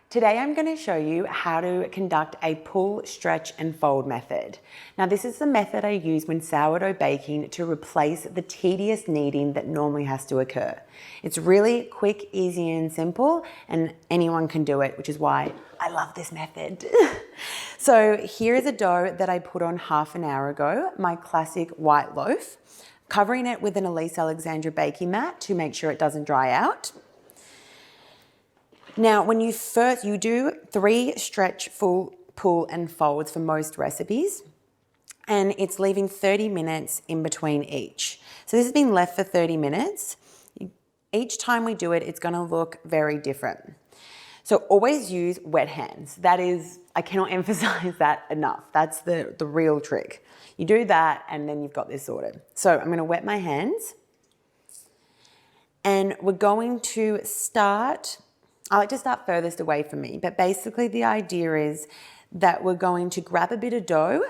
Today I'm going to show you how to conduct a pull, stretch and fold method. Now this is the method I use when sourdough baking to replace the tedious kneading that normally has to occur. It's really quick, easy and simple, and anyone can do it, which is why I love this method. So here is a dough that I put on half an hour ago, my classic white loaf, covering it with an Elise Alexandra baking mat to make sure it doesn't dry out. Now, when you do 3 stretch, full, pull and folds for most recipes, and it's leaving 30 minutes in between each. So this has been left for 30 minutes. Each time we do it, it's gonna look very different. So always use wet hands. That is, I cannot emphasize that enough. That's the real trick. You do that and then you've got this sorted. So I'm gonna wet my hands and we're going to start. I like to start furthest away from me, but basically the idea is that we're going to grab a bit of dough,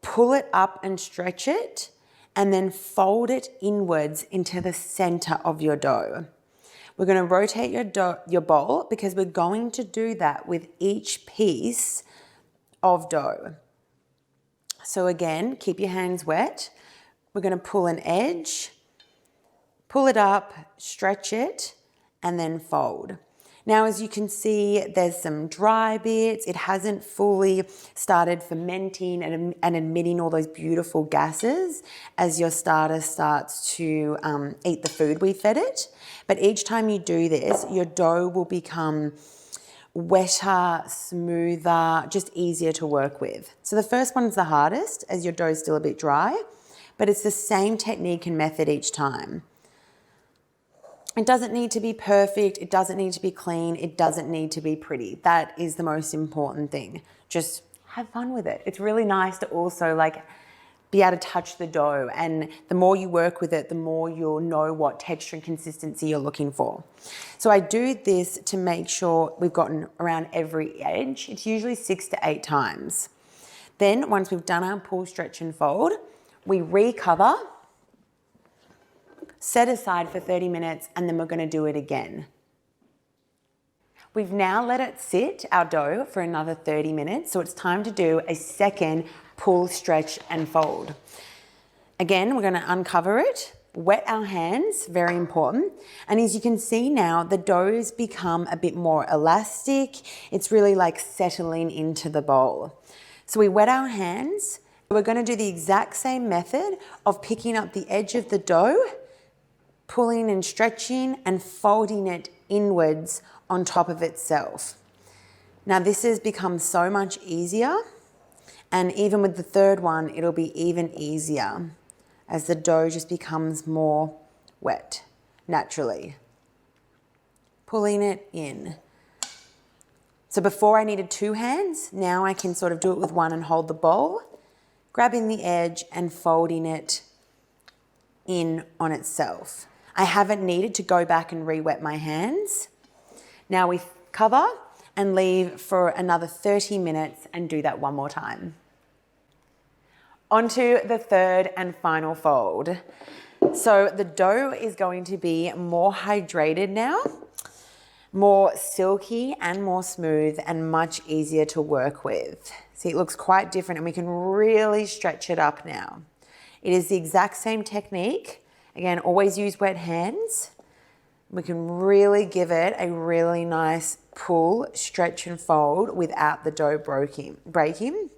pull it up and stretch it, and then fold it inwards into the center of your dough. We're going to rotate your bowl because we're going to do that with each piece of dough. So again, keep your hands wet. We're going to pull an edge, pull it up, stretch it, and then fold. Now, as you can see, there's some dry bits. It hasn't fully started fermenting and emitting all those beautiful gases as your starter starts to eat the food we fed it. But each time you do this, your dough will become wetter, smoother, just easier to work with. So the first one's the hardest as your dough's still a bit dry, but it's the same technique and method each time. It doesn't need to be perfect. It doesn't need to be clean. It doesn't need to be pretty. That is the most important thing. Just have fun with it. It's really nice to also be able to touch the dough, and the more you work with it, the more you'll know what texture and consistency you're looking for. So I do this to make sure we've gotten around every edge. It's usually 6 to 8 times. Then once we've done our pull, stretch and fold, we recover, set aside for 30 minutes, and then we're going to do it again. We've now let it sit, our dough, for another 30 minutes, so it's time to do a second pull, stretch and fold. Again, we're going to uncover it, wet our hands, very important, and as you can see now, the dough's become a bit more elastic. It's really like settling into the bowl. So we wet our hands. We're going to do the exact same method of picking up the edge of the dough, pulling and stretching and folding it inwards on top of itself. Now this has become so much easier, and even with the third one, it'll be even easier as the dough just becomes more wet naturally. Pulling it in. So before I needed 2 hands, now I can sort of do it with one and hold the bowl, grabbing the edge and folding it in on itself. I haven't needed to go back and re-wet my hands. Now we cover and leave for another 30 minutes and do that one more time. Onto the third and final fold. So the dough is going to be more hydrated now, more silky and more smooth and much easier to work with. See, it looks quite different and we can really stretch it up now. It is the exact same technique. Again, always use wet hands. We can really give it a really nice pull, stretch and fold without the dough breaking.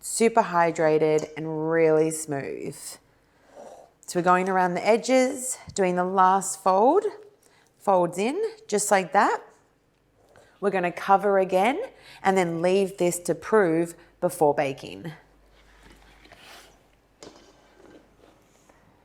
Super hydrated and really smooth. So we're going around the edges, doing the last fold. Folds in, just like that. We're going to cover again and then leave this to prove before baking.